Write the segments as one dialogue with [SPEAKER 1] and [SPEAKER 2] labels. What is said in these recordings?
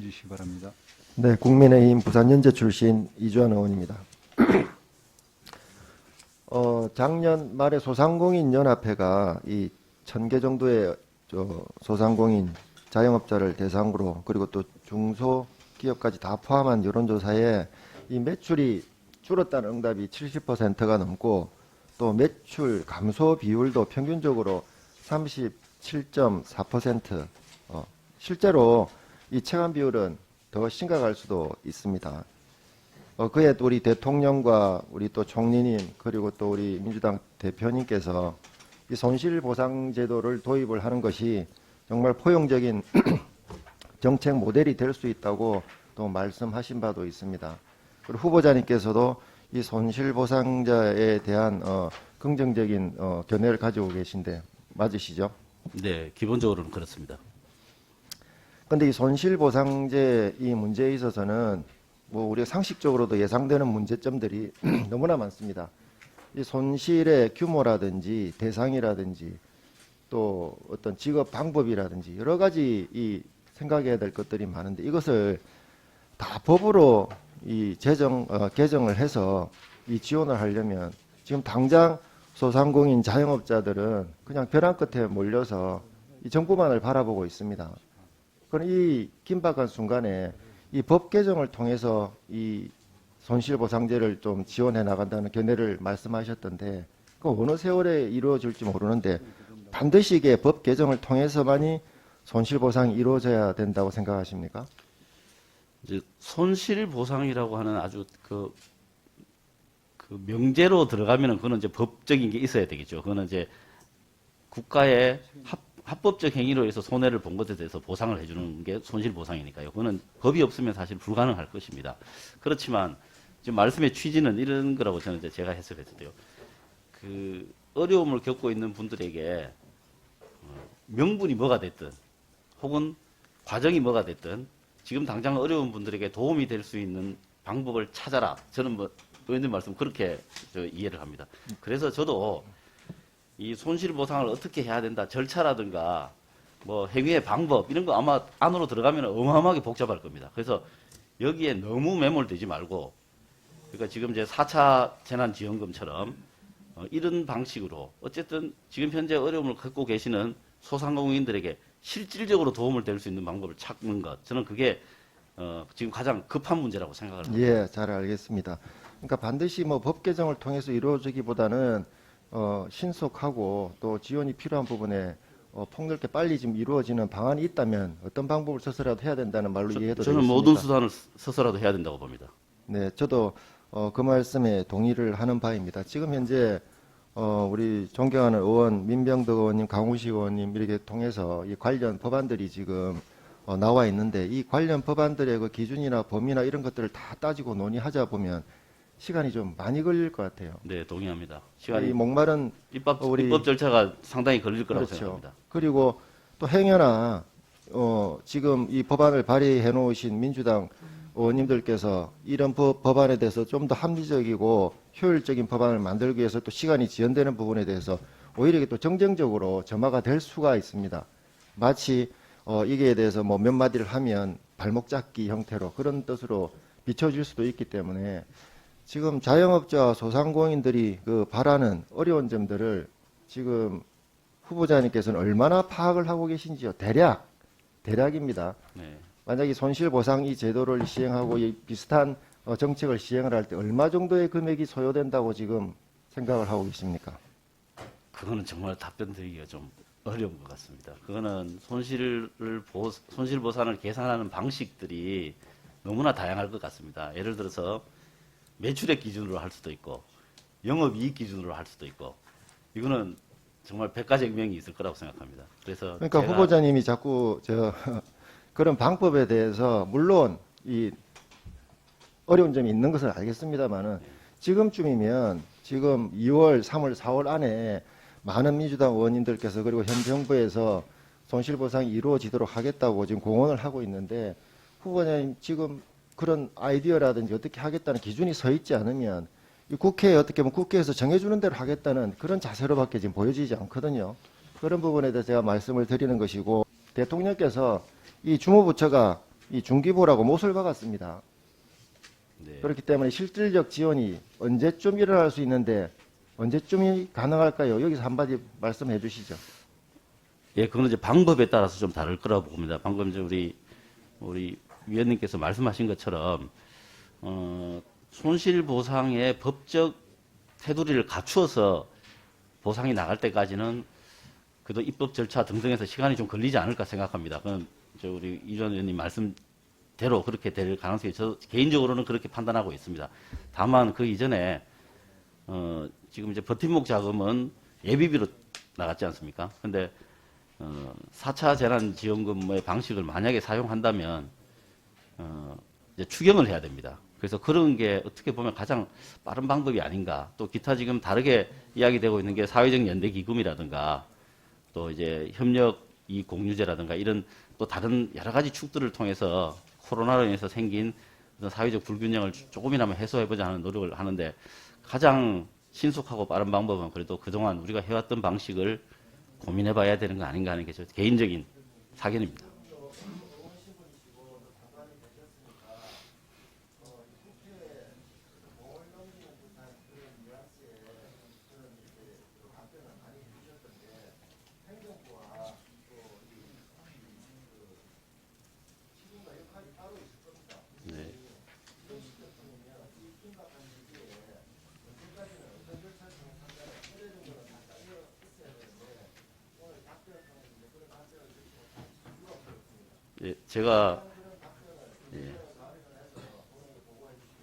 [SPEAKER 1] 주시기 바랍니다.
[SPEAKER 2] 네, 국민의힘 부산연재 출신 이주환 의원입니다. 작년 말에 소상공인 연합회가 이 1,000개 정도의 소상공인 자영업자를 대상으로 그리고 또 중소기업까지 다 포함한 여론조사에 이 매출이 줄었다는 응답이 70%가 넘고 또 매출 감소 비율도 평균적으로 37.4%. 실제로 이 체감 비율은 더 심각할 수도 있습니다. 그에 또 우리 대통령과 우리 또 총리님 그리고 또 우리 민주당 대표님께서 이 손실보상제도를 도입을 하는 것이 정말 포용적인 정책 모델이 될 수 있다고 또 말씀하신 바도 있습니다. 그리고 후보자님께서도 이 손실보상자에 대한 긍정적인 견해를 가지고 계신데 맞으시죠?
[SPEAKER 3] 네, 기본적으로는 그렇습니다.
[SPEAKER 2] 그런데 이 손실보상제 이 문제에 있어서는 뭐 우리가 상식적으로도 예상되는 문제점들이 너무나 많습니다. 이 손실의 규모라든지 대상이라든지 또 어떤 지급 방법이라든지 여러 가지 이 생각해야 될 것들이 많은데 이것을 다 법으로 이 개정을 해서 이 지원을 하려면 지금 당장 소상공인 자영업자들은 그냥 벼랑 끝에 몰려서 이 정부만을 바라보고 있습니다. 그럼 이 긴박한 순간에 이 법 개정을 통해서 이 손실보상제를 좀 지원해 나간다는 견해를 말씀하셨던데 그 어느 세월에 이루어질지 모르는데 반드시 이게 법 개정을 통해서만이 손실보상이 이루어져야 된다고 생각하십니까?
[SPEAKER 3] 이제 손실보상이라고 하는 아주 그 명제로 들어가면은 그거는 이제 법적인 게 있어야 되겠죠. 그거는 이제 국가의 합법적 행위로 해서 손해를 본 것에 대해서 보상을 해주는 게 손실보상이니까요. 그거는 법이 없으면 사실 불가능할 것입니다. 그렇지만 지금 말씀의 취지는 이런 거라고 저는 이제 제가 해석했을 때요. 그 어려움을 겪고 있는 분들에게 명분이 뭐가 됐든 혹은 과정이 뭐가 됐든 지금 당장 어려운 분들에게 도움이 될 수 있는 방법을 찾아라. 저는 뭐 의원님 말씀 그렇게 이해를 합니다. 그래서 저도 이 손실보상을 어떻게 해야 된다, 절차라든가 뭐 행위의 방법 이런 거 아마 안으로 들어가면 어마어마하게 복잡할 겁니다. 그래서 여기에 너무 매몰되지 말고 그러니까 지금 이제 4차 재난지원금처럼 이런 방식으로 어쨌든 지금 현재 어려움을 겪고 계시는 소상공인들에게 실질적으로 도움을 될 수 있는 방법을 찾는 것 저는 그게 지금 가장 급한 문제라고 생각을 합니다.
[SPEAKER 2] 예, 잘 알겠습니다. 그러니까 반드시 뭐 법 개정을 통해서 이루어지기보다는 신속하고 또 지원이 필요한 부분에 폭넓게 빨리 좀 이루어지는 방안이 있다면 어떤 방법을 써서라도 해야 된다는 말로 이해해도
[SPEAKER 3] 저는
[SPEAKER 2] 되겠습니까?
[SPEAKER 3] 모든 수단을 써서라도 해야 된다고 봅니다.
[SPEAKER 2] 네, 저도 그 말씀에 동의를 하는 바입니다. 지금 현재 우리 존경하는 의원 민병덕 의원님, 강우식 의원님 이렇게 통해서 이 관련 법안들이 지금 나와 있는데 이 관련 법안들의 그 기준이나 범위나 이런 것들을 다 따지고 논의하자 보면 시간이 좀 많이 걸릴 것 같아요.
[SPEAKER 3] 네, 동의합니다.
[SPEAKER 2] 이
[SPEAKER 3] 시간이
[SPEAKER 2] 목마른
[SPEAKER 3] 입법
[SPEAKER 2] 우리
[SPEAKER 3] 절차가 상당히 걸릴 거라고
[SPEAKER 2] 그렇죠.
[SPEAKER 3] 생각합니다.
[SPEAKER 2] 그리고 또 행여나 지금 이 법안을 발의해 놓으신 민주당 의원님들께서 이런 법안에 대해서 좀 더 합리적이고 효율적인 법안을 만들기 위해서 또 시간이 지연되는 부분에 대해서 오히려 이게 또 정쟁적으로 점화가 될 수가 있습니다. 마치 이게 대해서 뭐 몇 마디를 하면 발목 잡기 형태로 그런 뜻으로 비춰질 수도 있기 때문에 지금 자영업자 소상공인들이 그 바라는 어려운 점들을 지금 후보자님께서는 얼마나 파악을 하고 계신지요? 대략입니다.
[SPEAKER 3] 네.
[SPEAKER 2] 만약에 손실보상 이 제도를 시행하고 이 비슷한 정책을 시행을 할 때 얼마 정도의 금액이 소요된다고 지금 생각을 하고 계십니까?
[SPEAKER 3] 그거는 정말 답변 드리기가 좀 어려운 것 같습니다. 그거는 손실보상을 계산하는 방식들이 너무나 다양할 것 같습니다. 예를 들어서 매출액 기준으로 할 수도 있고 영업이익 기준으로 할 수도 있고 이거는 정말 백가쟁명이 있을 거라고 생각합니다. 그래서
[SPEAKER 2] 그러니까 후보자님이 자꾸 그런 방법에 대해서 물론 이 어려운 점이 있는 것을 알겠습니다만은 지금쯤이면 지금 2월, 3월, 4월 안에 많은 민주당 의원님들께서 그리고 현 정부에서 손실보상이 이루어지도록 하겠다고 지금 공언을 하고 있는데 후보자님 지금 그런 아이디어라든지 어떻게 하겠다는 기준이 서 있지 않으면 이 국회에 어떻게 보면 국회에서 정해주는 대로 하겠다는 그런 자세로밖에 지금 보여지지 않거든요. 그런 부분에 대해서 제가 말씀을 드리는 것이고 대통령께서 이 주무부처가 이 중기부라고 못을 박았습니다.
[SPEAKER 3] 네.
[SPEAKER 2] 그렇기 때문에 실질적 지원이 언제쯤 일어날 수 있는데 언제쯤이 가능할까요? 여기서 한마디 말씀해 주시죠.
[SPEAKER 3] 예, 그건 이제 방법에 따라서 좀 다를 거라고 봅니다. 방금 이제 우리 위원님께서 말씀하신 것처럼 손실보상의 법적 테두리를 갖추어서 보상이 나갈 때까지는 그래도 입법 절차 등등에서 시간이 좀 걸리지 않을까 생각합니다. 그건 저 우리 이 전 의원님 말씀대로 그렇게 될 가능성이 저 개인적으로는 그렇게 판단하고 있습니다. 다만 그 이전에 지금 이제 버팀목 자금은 예비비로 나갔지 않습니까? 근데 4차 재난지원금의 방식을 만약에 사용한다면 이제 추경을 해야 됩니다. 그래서 그런 게 어떻게 보면 가장 빠른 방법이 아닌가. 또 기타 지금 다르게 이야기되고 있는 게 사회적 연대 기금이라든가 또 이제 협력 이 공유제라든가 이런 또 다른 여러 가지 축들을 통해서 코로나로 인해서 생긴 어떤 사회적 불균형을 조금이나마 해소해보자 하는 노력을 하는데 가장 신속하고 빠른 방법은 그래도 그동안 우리가 해왔던 방식을 고민해봐야 되는 거 아닌가 하는 게 저 개인적인 사견입니다. 네. 예, 제가 예,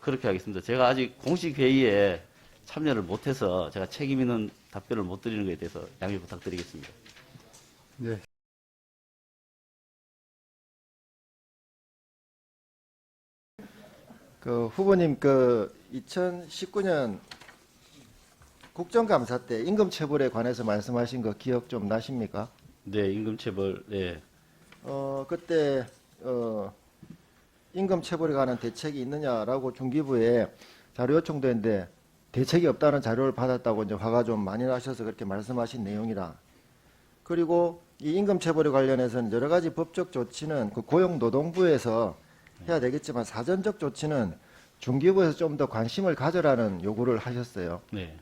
[SPEAKER 3] 그렇게 하겠습니다. 제가 아직 공식 회의에 참여를 못해서 제가 책임 있는 답변을 못 드리는 것에 대해서 양해 부탁드리겠습니다.
[SPEAKER 1] 네.
[SPEAKER 2] 그 후보님 그 2019년 국정감사 때 임금체불에 관해서 말씀하신 거 기억 좀 나십니까?
[SPEAKER 3] 네, 임금체벌, 네,
[SPEAKER 2] 그때 임금체불에 관한 대책이 있느냐라고 중기부에 자료 요청됐는데 대책이 없다는 자료를 받았다고 이제 화가 좀 많이 나셔서 그렇게 말씀하신 내용이라. 그리고 이 임금체불에 관련해서는 여러 가지 법적 조치는 그 고용노동부에서 해야 되겠지만 사전적 조치는 중기부에서 좀 더 관심을 가져라는 요구를 하셨어요.
[SPEAKER 3] 네.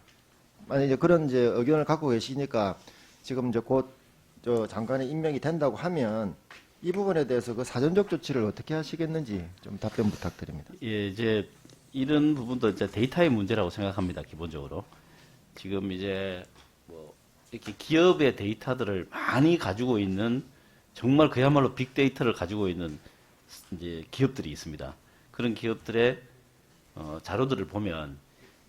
[SPEAKER 2] 만약 이제 그런 이제 의견을 갖고 계시니까 지금 이제 곧 저 장관이 임명이 된다고 하면 이 부분에 대해서 그 사전적 조치를 어떻게 하시겠는지 좀 답변 부탁드립니다.
[SPEAKER 3] 예, 이제 이런 부분도 이제 데이터의 문제라고 생각합니다. 기본적으로 지금 이제 뭐 이렇게 기업의 데이터들을 많이 가지고 있는 정말 그야말로 빅데이터를 가지고 있는 이제 기업들이 있습니다. 그런 기업들의 자료들을 보면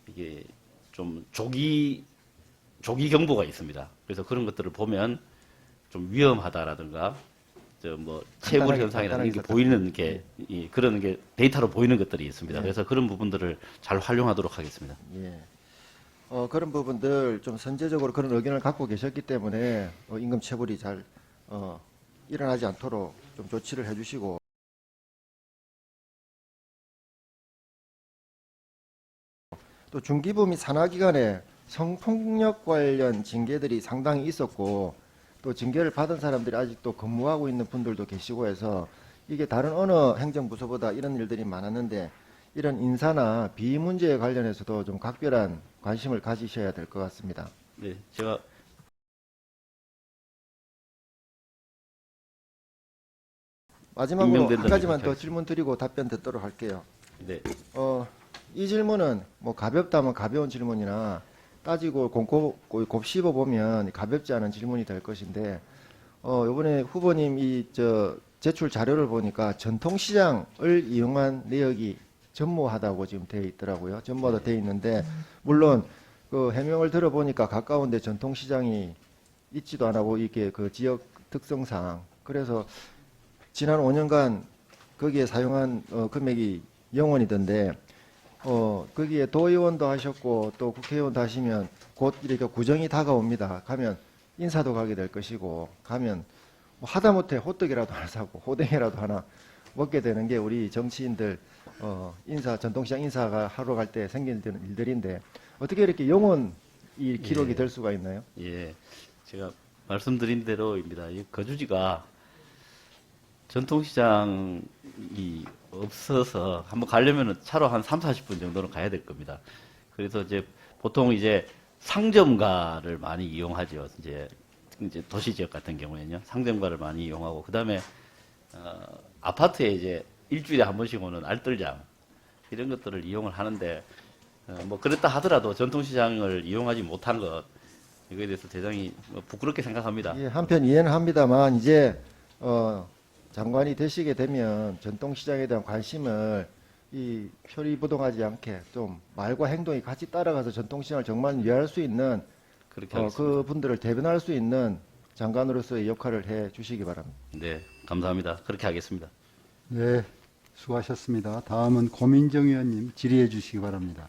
[SPEAKER 3] 이게 좀 조기 경보가 있습니다. 그래서 그런 것들을 보면 좀 위험하다라든가 저 뭐 채굴 현상이라는 게 보이는 게 그런 게 데이터로 보이는 것들이 있습니다.
[SPEAKER 2] 네.
[SPEAKER 3] 그래서 그런 부분들을 잘 활용하도록 하겠습니다.
[SPEAKER 2] 예. 그런 부분들 좀 선제적으로 그런 의견을 갖고 계셨기 때문에 임금 체불이 잘 일어나지 않도록 좀 조치를 해주시고 또 중기부 및 산하기관에 성폭력 관련 징계들이 상당히 있었고 또 징계를 받은 사람들이 아직도 근무하고 있는 분들도 계시고 해서 이게 다른 어느 행정부서보다 이런 일들이 많았는데 이런 인사나 비위 문제에 관련해서도 좀 각별한 관심을 가지셔야 될 것 같습니다.
[SPEAKER 3] 네, 제가
[SPEAKER 2] 마지막으로 한
[SPEAKER 3] 임명된다는
[SPEAKER 2] 가지만
[SPEAKER 3] 얘기죠.
[SPEAKER 2] 더 질문 드리고 답변 듣도록 할게요.
[SPEAKER 3] 네,
[SPEAKER 2] 이 질문은 뭐 가볍다면 가벼운 질문이나 따지고 곱씹어 보면 가볍지 않은 질문이 될 것인데 이번에 후보님 제출 자료를 보니까 전통시장을 이용한 내역이 전무하다고 지금 되어 있더라고요. 전무하다 되어 있는데 물론 그 해명을 들어보니까 가까운데 전통시장이 있지도 않고 이게 그 지역 특성상 그래서 지난 5년간 거기에 사용한 금액이 0원이던데 거기에 도의원도 하셨고 또 국회의원도 하시면 곧 이렇게 구정이 다가옵니다. 가면 인사도 가게 될 것이고 가면 뭐 하다못해 호떡이라도 하나 사고 호댕이라도 하나 먹게 되는 게 우리 정치인들 전통시장 인사가 하러 갈 때 생기는 일들인데 어떻게 이렇게 영원 이 기록이
[SPEAKER 3] 예.
[SPEAKER 2] 될 수가 있나요?
[SPEAKER 3] 예, 제가 말씀드린 대로입니다. 이 거주지가 전통시장 없어서 한번 가려면은 차로 한 3, 40분 정도는 가야 될 겁니다. 그래서 이제 보통 이제 상점가를 많이 이용하죠. 이제 도시 지역 같은 경우에는요. 상점가를 많이 이용하고 그다음에 아파트에 이제 일주일에 한 번씩 오는 알뜰장 이런 것들을 이용을 하는데 뭐 그랬다 하더라도 전통시장을 이용하지 못한 것 이거에 대해서 대단히 뭐 부끄럽게 생각합니다.
[SPEAKER 2] 예, 한편 이해는 합니다만 이제 장관이 되시게 되면 전통시장에 대한 관심을 이 표리부동하지 않게 좀 말과 행동이 같이 따라가서 전통시장을 정말 위할 수 있는
[SPEAKER 3] 그렇게 하겠습니다.
[SPEAKER 2] 그분들을 대변할 수 있는 장관으로서의 역할을 해 주시기 바랍니다.
[SPEAKER 3] 네, 감사합니다. 그렇게 하겠습니다.
[SPEAKER 1] 네, 수고하셨습니다. 다음은 고민정 의원님 질의해 주시기 바랍니다.